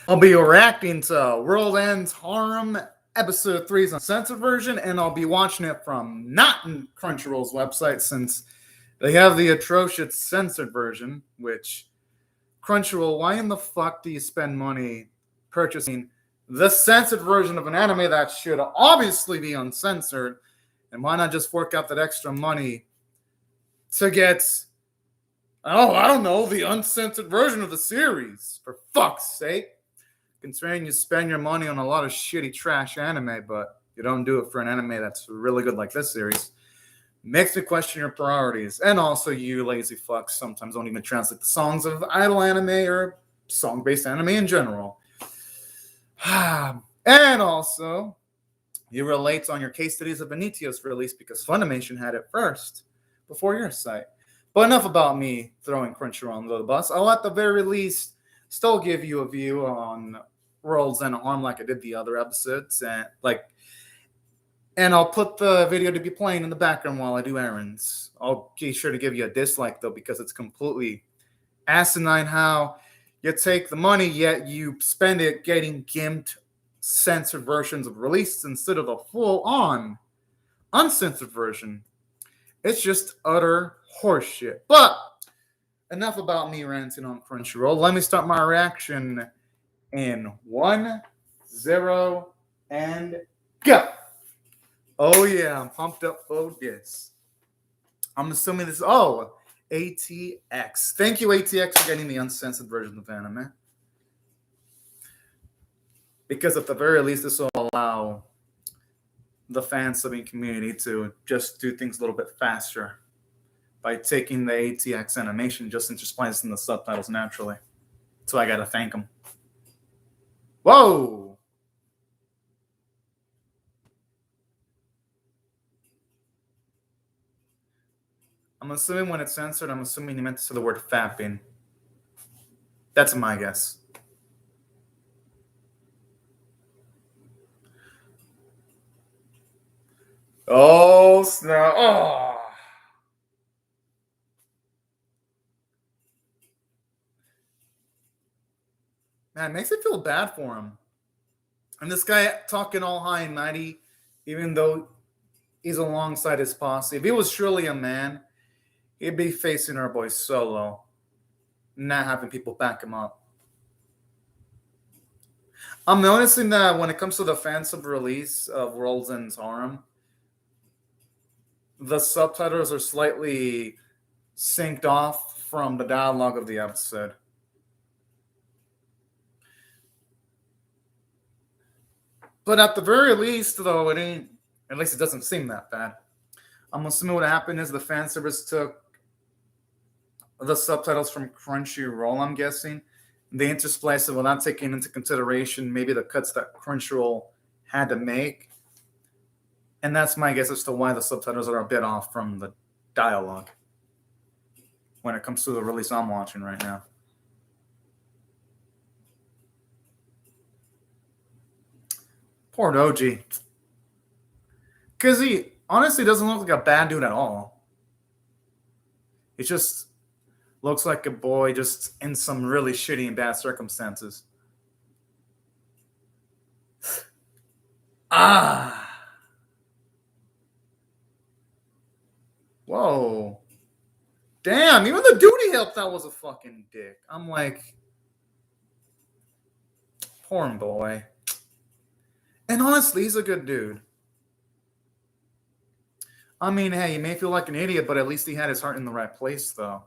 I'll be reacting to World Ends Harem Episode 3's uncensored version, and I'll be watching it from not Crunchyroll's website since they have the atrocious censored version, which Crunchyroll, why in the fuck do you spend money purchasing the censored version of an anime that should obviously be uncensored? And why not just fork out that extra money to get, oh, I don't know, the uncensored version of the series, for fuck's sake? Considering you spend your money on a lot of shitty trash anime, but you don't do it for an anime that's really good like this series, makes me question your priorities. And also, you lazy fucks sometimes don't even translate the songs of idol anime or song-based anime in general. And also, you were late on your case studies of Benitio's release because Funimation had it first, before your site. But enough about me throwing Crunchyroll under the bus. I'll at the very least still give you a view on Worlds and Harm like I did the other episodes, and I'll put the video to be playing in the background while I do errands. I'll be sure to give you a dislike though, because it's completely asinine how you take the money yet you spend it getting gimped censored versions of releases instead of the full-on uncensored version. It's just utter horseshit. But enough about me ranting on Crunchyroll. Let me start my reaction in 1, 0, and go. Oh yeah, I'm pumped up for this. I'm assuming this. Oh, ATX. Thank you, ATX, for getting the uncensored version of anime. Because at the very least, this will allow the fan subbing community to just do things a little bit faster by taking the ATX animation just intersplicing the subtitles naturally. So I gotta thank them. Whoa! I'm assuming when it's censored, I'm assuming you meant to say the word fapping. That's my guess. Oh, snap. Oh. Man, it makes me feel bad for him. And this guy talking all high and mighty, even though he's alongside his posse. If he was truly a man, he'd be facing our boy solo, not having people back him up. I'm noticing that when it comes to the fan sub release of World's End Harem, the subtitles are slightly synced off from the dialogue of the episode. But at the very least, though, it ain't, at least it doesn't seem that bad. I'm assuming what happened is the fan service took the subtitles from Crunchyroll, I'm guessing. They interspliced it without taking into consideration maybe the cuts that Crunchyroll had to make. And that's my guess as to why the subtitles are a bit off from the dialogue when it comes to the release I'm watching right now. Poor Doji. Because he honestly doesn't look like a bad dude at all. He just looks like a boy just in some really shitty and bad circumstances. Ah. Whoa. Damn, even the dude he helped out was a fucking dick. I'm like, poor boy. And honestly, he's a good dude. I mean, hey, he may feel like an idiot, but at least he had his heart in the right place, though.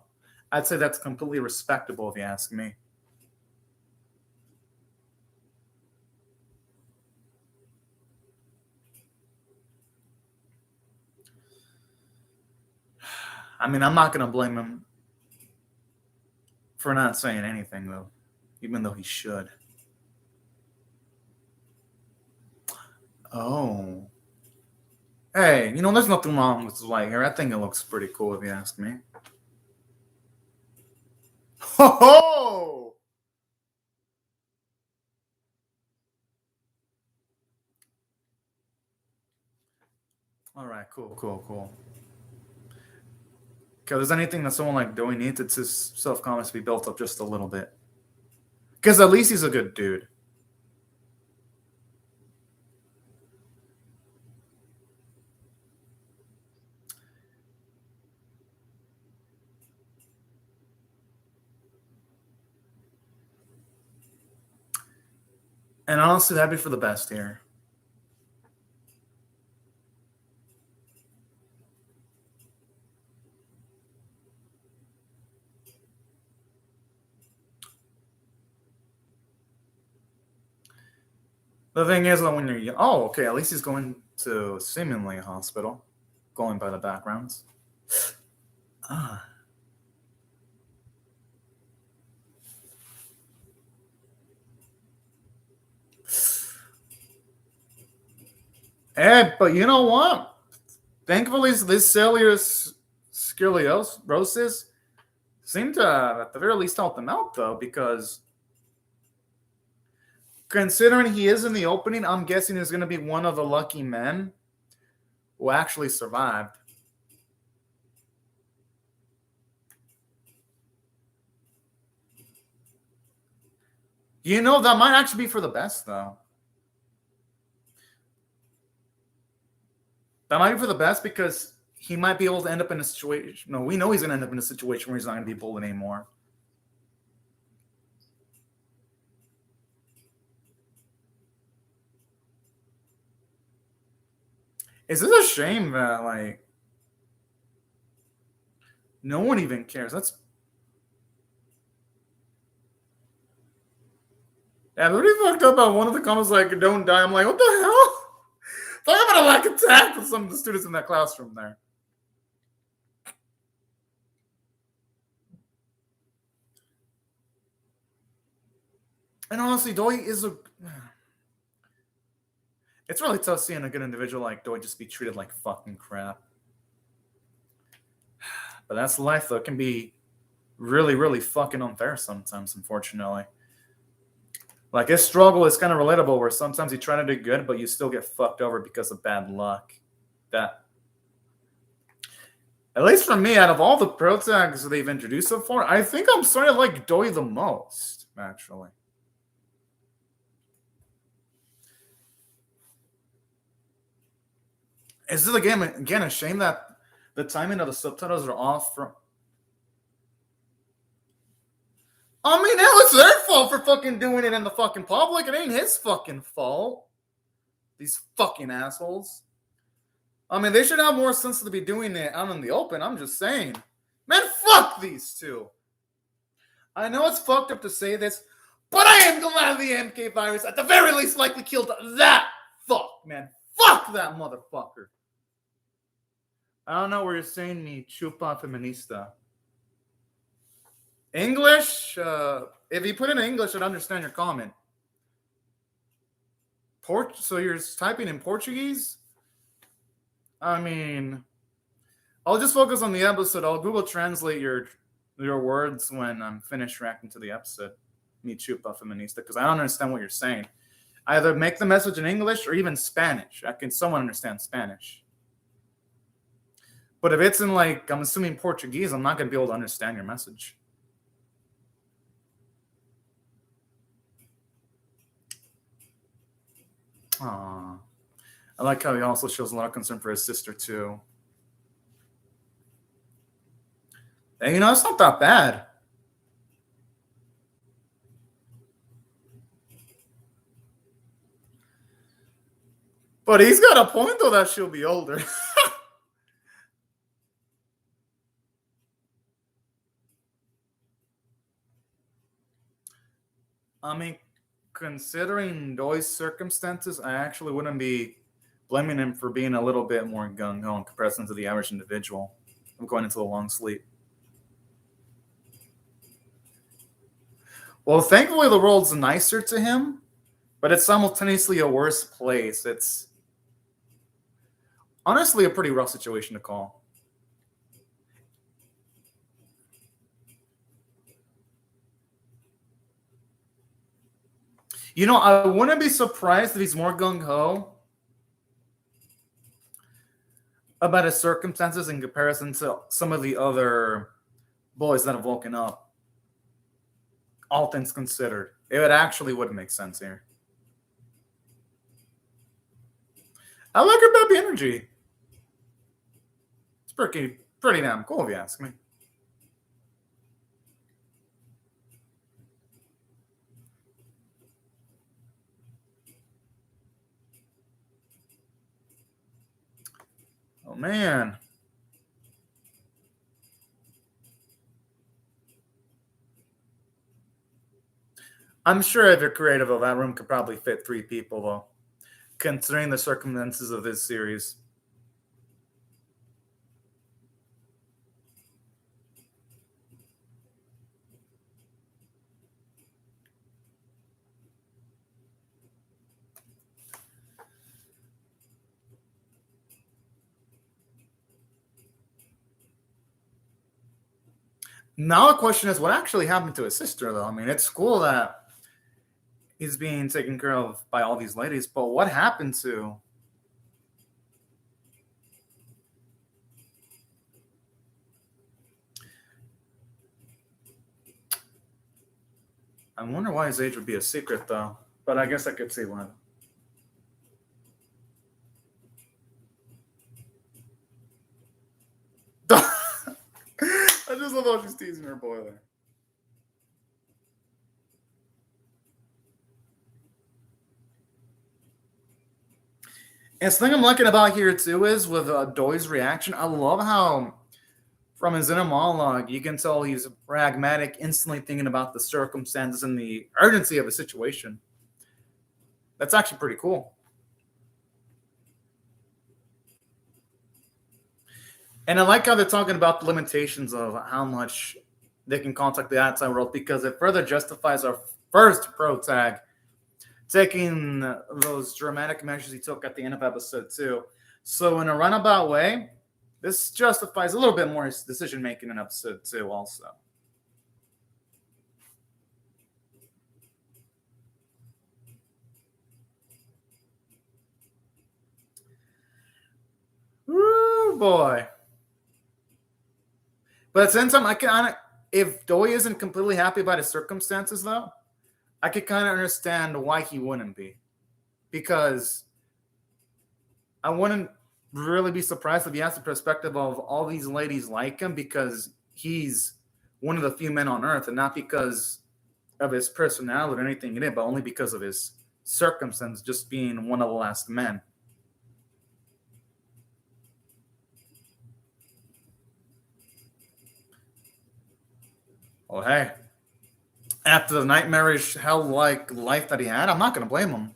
I'd say that's completely respectable, if you ask me. I mean, I'm not going to blame him for not saying anything, though, even though he should. Oh. Hey, you know, there's nothing wrong with his white hair. I think it looks pretty cool, if you ask me. Ho ho! All right, cool. Because there's anything that someone like Doe needs, it's his self-confidence to be built up just a little bit. Because at least he's a good dude. And honestly, that'd be for the best here. The thing is that when you're oh, okay, at least he's going to seemingly a hospital, going by the backgrounds. Ah. Hey, but you know what? Thankfully, this cellular sclerosis seemed to, at the very least, help him out, though, because considering he is in the opening, I'm guessing he's going to be one of the lucky men who actually survived. You know, that might actually be for the best, though. That might be for the best because he might be able to end up in a situation. No, we know he's going to end up in a situation where he's not going to be bullied anymore. Is this a shame that, like, no one even cares? That's. Yeah, pretty fucked up on one of the comments, like, don't die. I'm like, what the hell? Talk about a lack of tact with some of the students in that classroom there. And honestly, Doi is a. It's really tough seeing a good individual like Doi just be treated like fucking crap. But that's life, though. It can be really, really fucking unfair sometimes, unfortunately. Like, his struggle is kind of relatable, where sometimes you try to do good, but you still get fucked over because of bad luck. That, at least for me, out of all the protagonists they've introduced so far, I think I'm starting to like Doi the most, actually. Is this again a shame that the timing of the subtitles are off from. I mean, it was their fault for fucking doing it in the fucking public. It ain't his fucking fault. These fucking assholes. I mean, they should have more sense to be doing it out in the open. I'm just saying. Man, fuck these two. I know it's fucked up to say this, but I am glad the MK virus at the very least likely killed that fuck, man. Fuck that motherfucker. I don't know where you're saying me chupa feminista. English? If you put it in English, I'd understand your comment. So you're typing in Portuguese? I mean, I'll just focus on the episode. I'll Google Translate your words when I'm finished reacting to the episode. Me chupa feminista, because I don't understand what you're saying. Either make the message in English or even Spanish. I can somewhat understand Spanish. But if it's in, like, I'm assuming Portuguese, I'm not going to be able to understand your message. Aww. I like how he also shows a lot of concern for his sister, too. And, it's not that bad. But he's got a point, though, that she'll be older. I mean, considering Doi's circumstances, I actually wouldn't be blaming him for being a little bit more gung-ho in comparison to the average individual. I'm going into a long sleep. Well, thankfully, the world's nicer to him, but it's simultaneously a worse place. It's honestly a pretty rough situation to call. I wouldn't be surprised if he's more gung-ho about his circumstances in comparison to some of the other boys that have woken up. All things considered. It would make sense here. I like her peppy energy. It's pretty damn cool if you ask me. Oh man. I'm sure if you're creative, though, that room could probably fit 3 people, though, considering the circumstances of this series. Now the question is, what actually happened to his sister, though? I mean, it's cool that he's being taken care of by all these ladies, but what happened to... I wonder why his age would be a secret, though. But I guess I could see why. I just love how she's teasing her boy there. And the thing I'm liking about here, too, is with Doi's reaction, I love how from his inner monologue, you can tell he's pragmatic, instantly thinking about the circumstances and the urgency of the situation. That's actually pretty cool. And I like how they're talking about the limitations of how much they can contact the outside world, because it further justifies our first pro tag taking those dramatic measures he took at the end of episode 2. So in a roundabout way, this justifies a little bit more his decision making in episode 2 also. Ooh, boy. But at the same time, I can, if Doi isn't completely happy about his circumstances, though, I could kind of understand why he wouldn't be. Because I wouldn't really be surprised if he has the perspective of all these ladies like him because he's one of the few men on Earth, and not because of his personality or anything in it, but only because of his circumstance, just being one of the last men. Well, hey, after the nightmarish hell-like life that he had, I'm not going to blame him.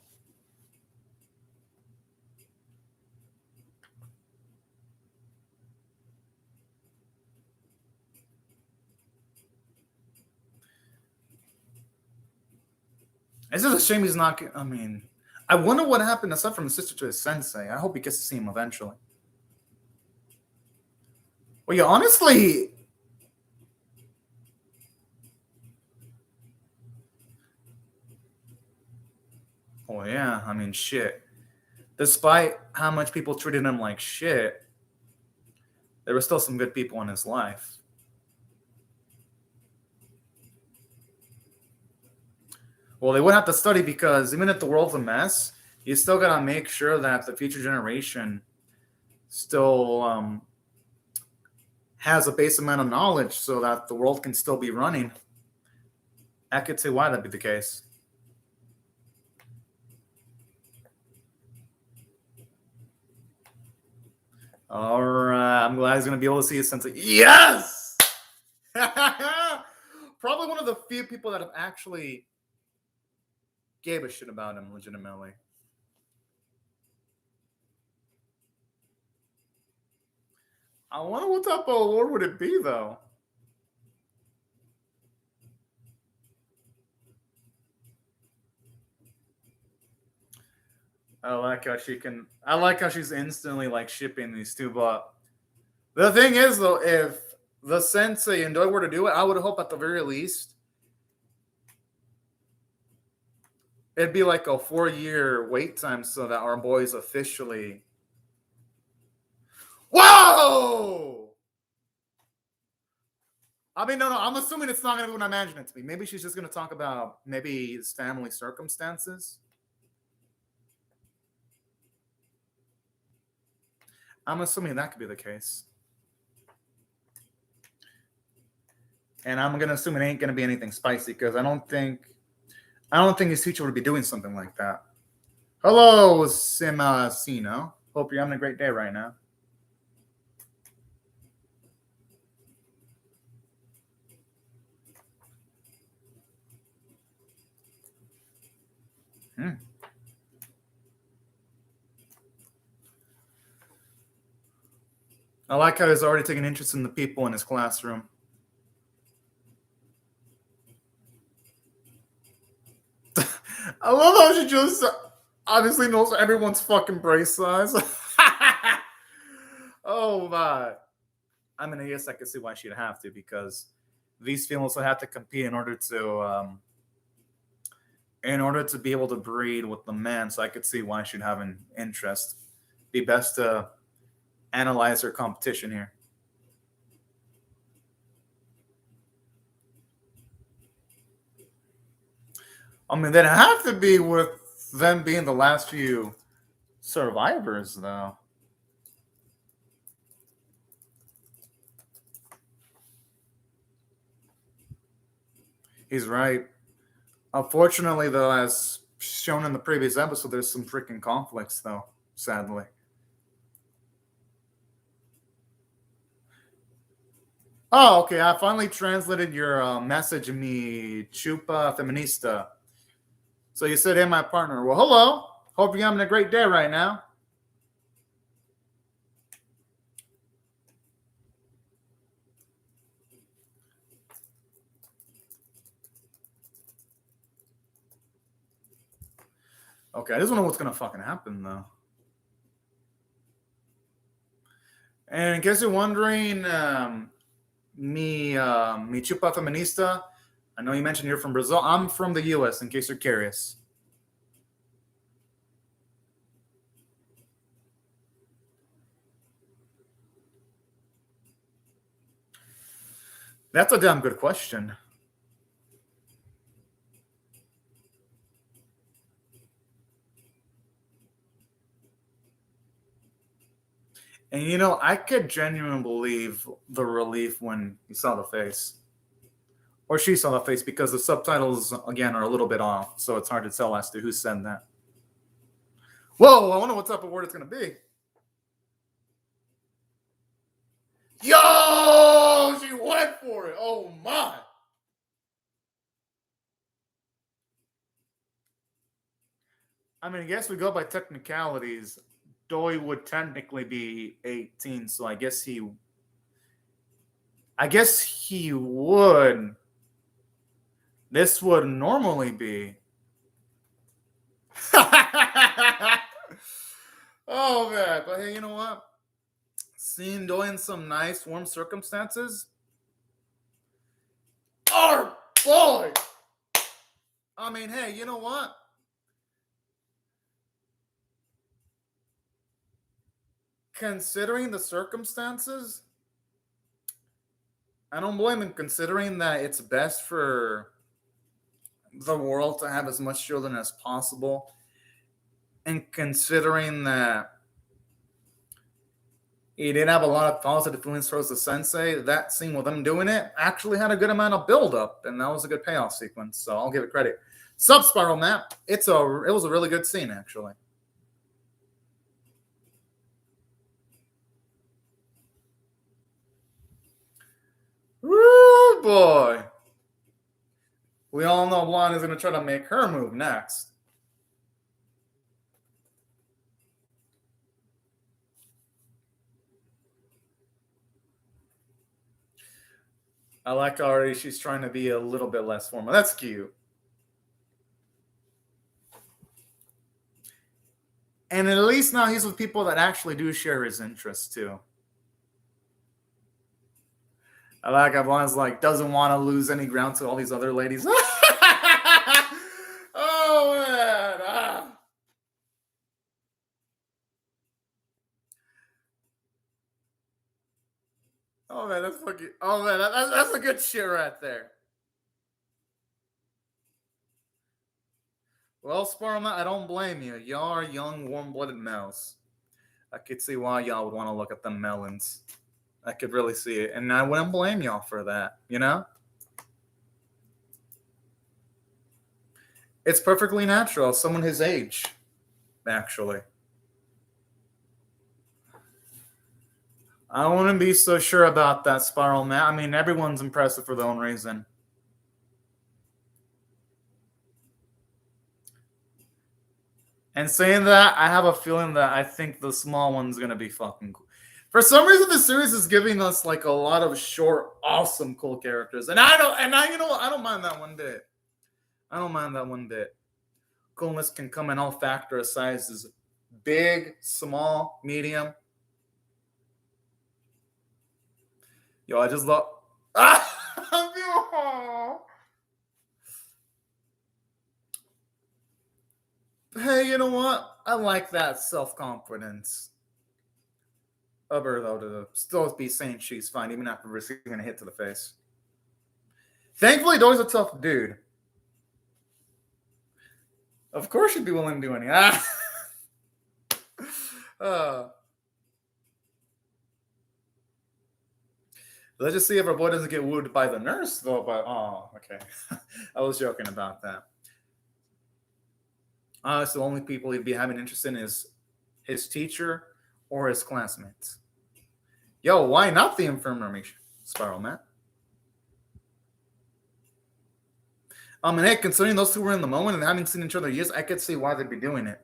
It's just a shame he's not. I mean, I wonder what happened aside from his sister to his sensei. I hope he gets to see him eventually. Well, yeah, honestly. Oh, yeah. I mean, shit. Despite how much people treated him like shit, there were still some good people in his life. Well, they would have to study because even if the world's a mess, you still got to make sure that the future generation still has a base amount of knowledge so that the world can still be running. I could see why that'd be the case. All right, I'm glad he's going to be able to see his sensei. Yes! Probably one of the few people that have actually gave a shit about him legitimately. I wonder what type of award would it be, though. I like how she's instantly like shipping these two, but the thing is, though, if the sensei and Doi were to do it, I would hope at the very least it'd be like a 4-year wait time so that our boys officially. Whoa! I mean, no. I'm assuming it's not going to be what I imagine it to be. Maybe she's just going to talk about maybe his family circumstances. I'm assuming that could be the case. And I'm going to assume it ain't going to be anything spicy because I don't think his teacher would be doing something like that. Hello, Simasino. Hope you're having a great day right now. I like how he's already taking interest in the people in his classroom. I love how she just obviously knows everyone's fucking brace size. Oh my. I mean, I guess I could see why she'd have to, because these females would have to compete in order to be able to breed with the men. So I could see why she'd have an interest. Be best to analyze her competition here. I mean, they'd have to be with them being the last few survivors, though. He's right. Unfortunately, though, as shown in the previous episode, there's some freaking conflicts, though, sadly. Oh, okay. I finally translated your message, mi chupa feminista. So you said, hey, my partner. Well, hello. Hope you're having a great day right now. Okay, I just don't know what's going to fucking happen, though. And in case you're wondering, mi chupa feminista, I know you mentioned you're from Brazil. I'm from the U.S., in case you're curious. That's a damn good question. And you know, I could genuinely believe the relief when you saw the face. Or she saw the face, because the subtitles, again, are a little bit off. So it's hard to tell as to who said that. Whoa, I wonder what type of word it's going to be. Yo, she went for it. Oh, my. I mean, I guess we go by technicalities. Doi would technically be 18, so I guess he would. This would normally be. Oh man, but hey, you know what? Seeing Doi in some nice warm circumstances. Our boy. I mean, hey, you know what? Considering the circumstances, I don't blame him, considering that it's best for the world to have as much children as possible. And considering that he did have a lot of positive feelings towards the sensei, that scene with him doing it actually had a good amount of build-up, and that was a good payoff sequence, so I'll give it credit. Sub-Spiral Map, it was a really good scene, actually. Woo, boy. We all know Blonde is going to try to make her move next. I like already she's trying to be a little bit less formal. That's cute. And at least now he's with people that actually do share his interests, too. I like how Blonde's like, doesn't want to lose any ground to all these other ladies. Oh, man. Oh man, that's fucking. Oh man, that's a good shit right there. Well, Sparma, I don't blame you. Y'all are young, warm-blooded males. I could see why y'all would want to look at them melons. I could really see it, and I wouldn't blame y'all for that. You know, it's perfectly natural. Someone his age, actually. I wouldn't be so sure about that, Spiral Man. I mean, everyone's impressive for their own reason. And saying that, I have a feeling that I think the small one's gonna be fucking cool. For some reason, the series is giving us like a lot of short, awesome, cool characters, and you know what? I don't mind that one bit. I don't mind that one bit. Coolness can come in all factor of sizes: big, small, medium. Yo, I just love. Hey, you know what? I like that self-confidence of her, though, to still be saying she's fine, even after receiving a hit to the face. Thankfully, Doy's a tough dude. Of course she'd be willing to do anything. Let's just see if our boy doesn't get wooed by the nurse, though. But, oh, okay. I was joking about that. So the only people he'd be having interest in is his teacher or his classmates. Yo, why not the infirmary, Spiral Man? And hey, considering those two were in the moment and having seen each other years, I could see why they'd be doing it.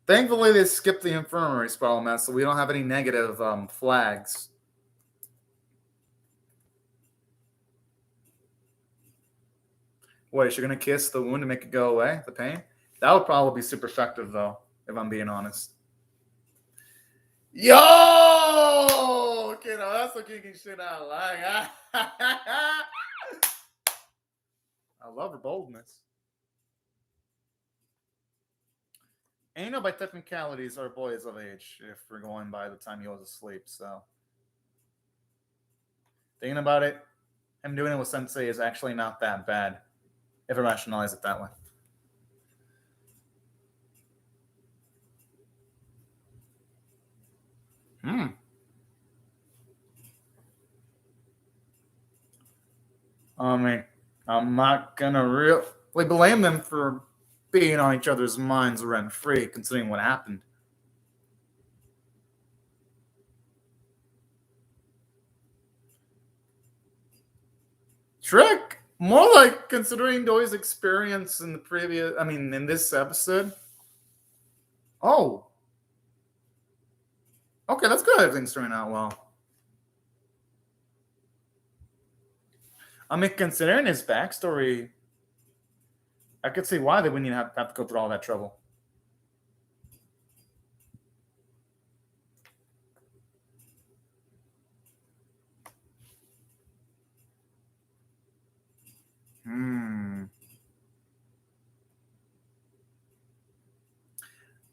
Thankfully, they skipped the infirmary, Spiral Man, so we don't have any negative flags. What, is she going to kiss the wound to make it go away, the pain? That would probably be super effective, though, if I'm being honest. Yo! Okay, now that's the kicking shit I like. I love her boldness. And you know, by technicalities, our boy is of age if we're going by the time he was asleep, so. Thinking about it, him doing it with Sensei is actually not that bad, if I rationalize it that way. I mean, I'm not gonna really blame them for being on each other's minds rent free, considering what happened. Trick, more like considering Doy's experience in the previous, in this episode. Oh, okay, that's good. Everything's turning out well. Considering his backstory, I could see why they wouldn't even have to go through all that trouble.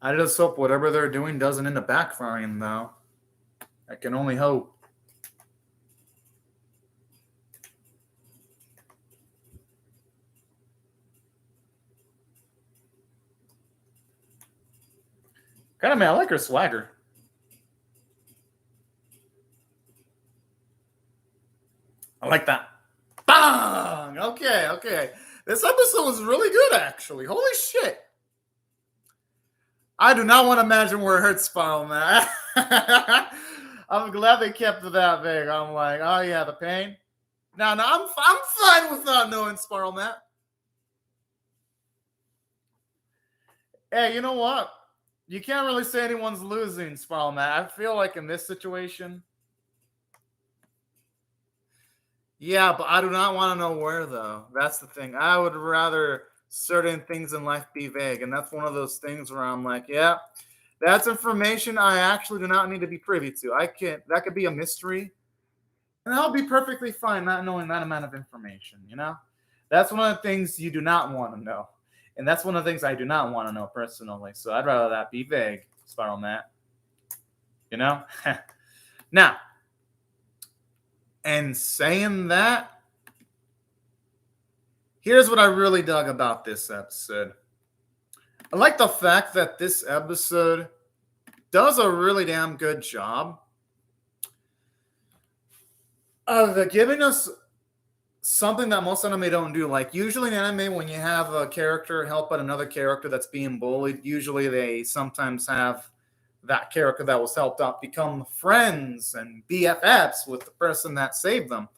I just hope whatever they're doing doesn't end up backfiring, though. I can only hope. Kind of, man, I like her swagger. I like that. Bang! Okay. This episode was really good, actually. Holy shit. I do not want to imagine where it hurts Spiral, man. I'm glad they kept it that big. I'm like, oh yeah, the pain. No, I'm fine with not knowing Spiral, man. Hey, you know what? You can't really say anyone's losing, Spiral, man. I feel like in this situation. Yeah, but I do not want to know where, though. That's the thing. I would rather certain things in life be vague. And that's one of those things where I'm like, yeah, that's information I actually do not need to be privy to. That could be a mystery. And I'll be perfectly fine not knowing that amount of information, you know? That's one of the things you do not want to know. And that's one of the things I do not want to know personally. So I'd rather that be vague, Spiral Matt. You know? Now, and saying that, here's what I really dug about this episode. I like the fact that this episode does a really damn good job of giving us something that most anime don't do. Like, usually in anime, when you have a character help out another character that's being bullied, usually they sometimes have that character that was helped out become friends and BFFs with the person that saved them.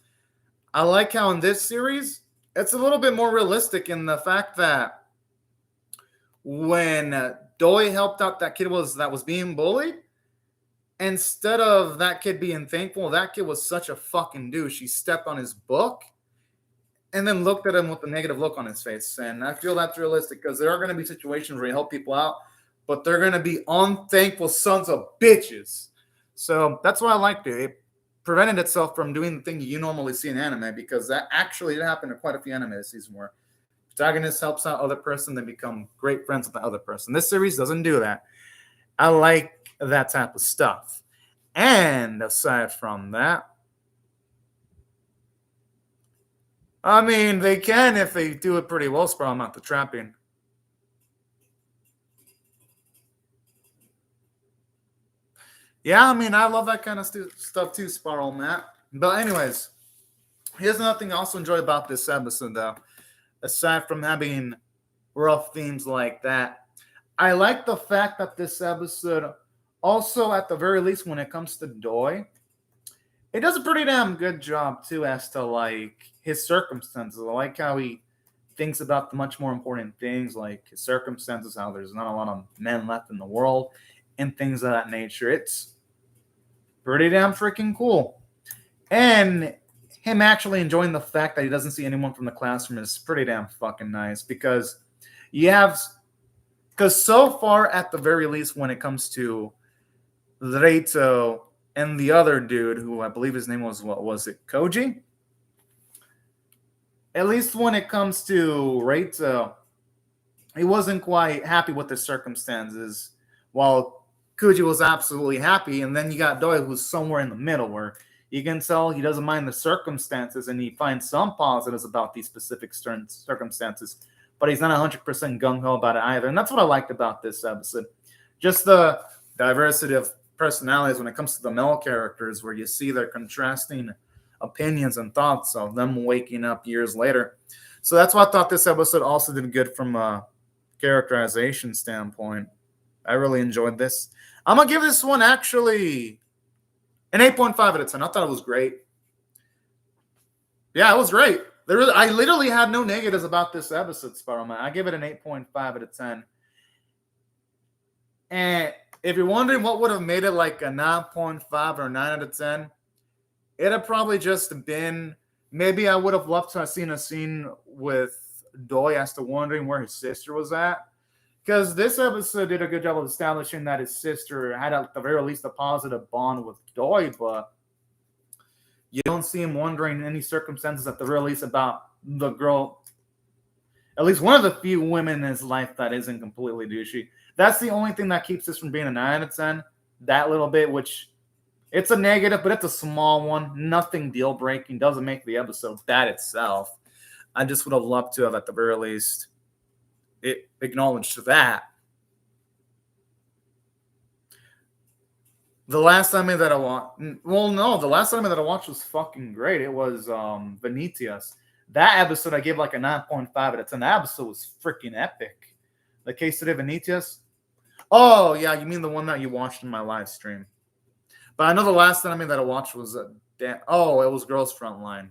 I like how in this series, it's a little bit more realistic in the fact that when Doi helped out that kid that was being bullied, instead of that kid being thankful, that kid was such a fucking douche. He stepped on his book and then looked at him with a negative look on his face. And I feel that's realistic because there are going to be situations where you help people out, but they're going to be unthankful sons of bitches. So that's why I liked it. It prevented itself from doing the thing you normally see in anime, because that actually happened to quite a few anime this season where protagonist helps out other person, they become great friends with the other person. This series doesn't do that. I like that type of stuff. And aside from that, I mean, they can if they do it pretty well, Sprout, not the trapping. Yeah, I mean, I love that kind of stuff too, Sparrow Matt. But anyways, here's another thing I also enjoy about this episode, though. Aside from having rough themes like that, I like the fact that this episode also, at the very least, when it comes to Doi, it does a pretty damn good job, too, as to, like, his circumstances. I like how he thinks about the much more important things, like his circumstances, how there's not a lot of men left in the world, and things of that nature. It's pretty damn freaking cool. And him actually enjoying the fact that he doesn't see anyone from the classroom is pretty damn fucking nice, because so far, at the very least, when it comes to Reito and the other dude, who I believe his name was, what was it, Koji? At least when it comes to Reito, he wasn't quite happy with the circumstances, while Koji was absolutely happy. And then you got Doi, who's somewhere in the middle, where you can tell he doesn't mind the circumstances and he finds some positives about these specific circumstances, but he's not 100% gung-ho about it either. And that's what I liked about this episode. Just the diversity of personalities when it comes to the male characters, where you see their contrasting opinions and thoughts of them waking up years later. So that's why I thought this episode also did good from a characterization standpoint. I really enjoyed this. I'm going to give this one actually an 8.5 out of 10. I thought it was great. Yeah, it was great. I literally had no negatives about this episode, Spider-Man. I give it an 8.5 out of 10. And if you're wondering what would have made it like a 9.5 or 9 out of 10, it'd have probably just been, maybe I would have loved to have seen a scene with Doi as to wondering where his sister was at. Because this episode did a good job of establishing that his sister had, at the very least, a positive bond with Doi, but you don't see him wondering any circumstances at the very least about the girl, at least one of the few women in his life that isn't completely douchey. That's the only thing that keeps this from being a 9 out of 10. That little bit, which it's a negative, but it's a small one. Nothing deal-breaking. Doesn't make the episode bad itself. I just would have loved to have, at the very least, it acknowledged that. The last anime that I watched, the last anime that I watched was fucking great. It was Venetias. That episode I gave like a 9.5 out of 10. That episode was freaking epic. The Case de Venetias. Oh, yeah, you mean the one that you watched in my live stream. But I know the last anime that I watched was it was Girls Frontline.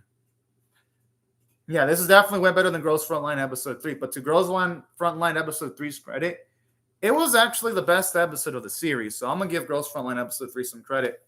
Yeah, this is definitely way better than Girls Frontline episode 3. But to Girls Frontline episode 3's credit, it was actually the best episode of the series. So I'm going to give Girls Frontline episode 3 some credit.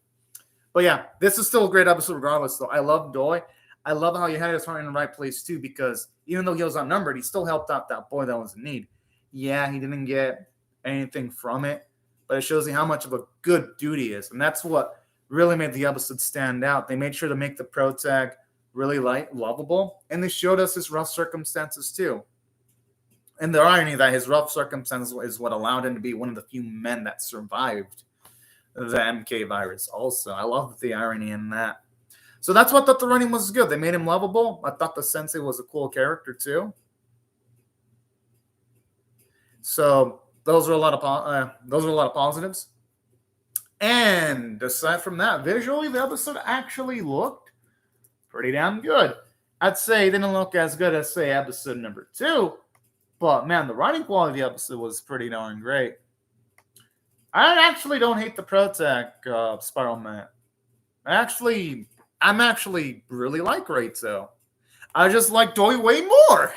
But yeah, this is still a great episode regardless, though. I love Doi. I love how he had his heart in the right place, too, because even though he was outnumbered, he still helped out that boy that was in need. Yeah, he didn't get anything from it, but it shows you how much of a good dude he is. And that's what really made the episode stand out. They made sure to make the protag really lovable, and they showed us his rough circumstances too. And the irony that his rough circumstances is what allowed him to be one of the few men that survived the MK virus also. I love the irony in that. So that's what I thought the running was good. They made him lovable. I thought the sensei was a cool character too. So those are a lot of positives. And aside from that, visually the episode actually looked pretty damn good. I'd say it didn't look as good as, say, episode number 2, but man, the writing quality of the episode was pretty darn great. I actually don't hate the protag Spiral Man. I'm actually really like Reito. I just like Doi way more.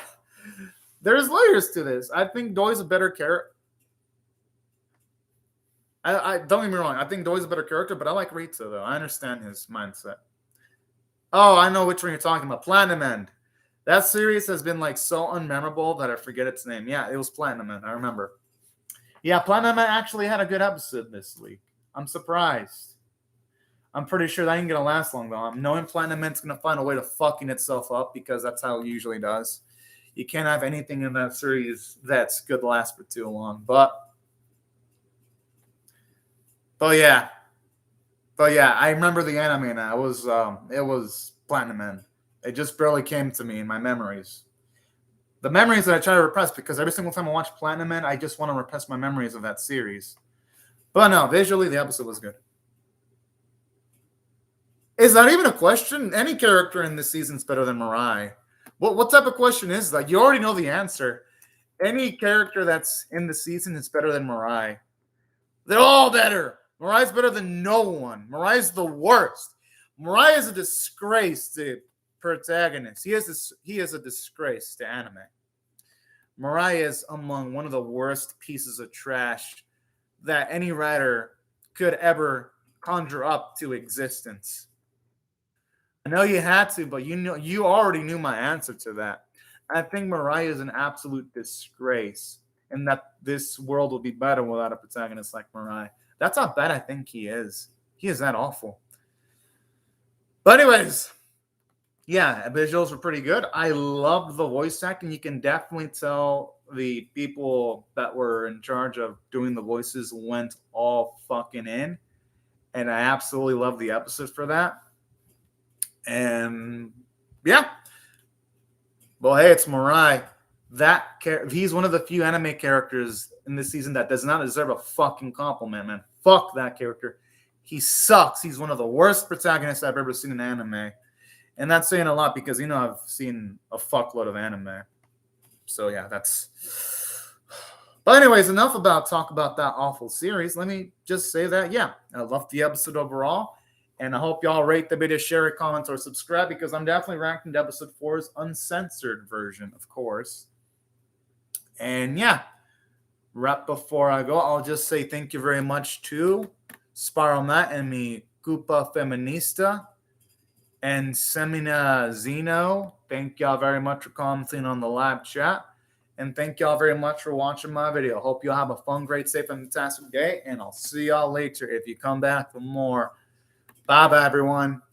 There's layers to this. I think Doi's a better character. I don't get me wrong. I think Doi's a better character, but I like Reito though. I understand his mindset. Oh, I know which one you're talking about. Platinum End. That series has been like so unmemorable that I forget its name. Yeah, it was Platinum End. I remember. Yeah, Platinum End actually had a good episode this week. I'm surprised. I'm pretty sure that ain't gonna last long though. I'm knowing Platinum End's gonna find a way to fucking itself up because that's how it usually does. You can't have anything in that series that's good to last for too long. But yeah. But yeah, I remember the anime now. It was Platinum End. It just barely came to me in my memories. The memories that I try to repress, because every single time I watch Platinum End, I just want to repress my memories of that series. But no, visually the episode was good. Is that even a question? Any character in this season is better than Mirai. What type of question is that? You already know the answer. Any character that's in the season is better than Mirai. They're all better. Mirai's better than no one. Mirai's the worst. Mirai is a disgrace to protagonist. He is a disgrace to anime. Mirai is among one of the worst pieces of trash that any writer could ever conjure up to existence. I know you had to, but you already knew my answer to that. I think Mirai is an absolute disgrace, and that this world will be better without a protagonist like Mirai. That's how bad I think he is. He is that awful. But anyways, yeah, visuals were pretty good. I loved the voice acting. You can definitely tell the people that were in charge of doing the voices went all fucking in. And I absolutely love the episode for that. And yeah. Well, hey, it's Mirai. He's one of the few anime characters in this season that does not deserve a fucking compliment, man. Fuck that character. He sucks. He's one of the worst protagonists I've ever seen in anime. And that's saying a lot because, I've seen a fuckload of anime. So, yeah, that's... But anyways, enough talk about that awful series. Let me just say that, yeah, I loved the episode overall. And I hope y'all rate the video, share it, comment, or subscribe because I'm definitely ranking episode 4's uncensored version, of course. And yeah, right before I go, I'll just say thank you very much to Spiral Matt and me, Koopa Feminista, and Semina Zeno. Thank y'all very much for commenting on the live chat. And thank y'all very much for watching my video. Hope y'all have a fun, great, safe, and fantastic day. And I'll see y'all later if you come back for more. Bye-bye, everyone.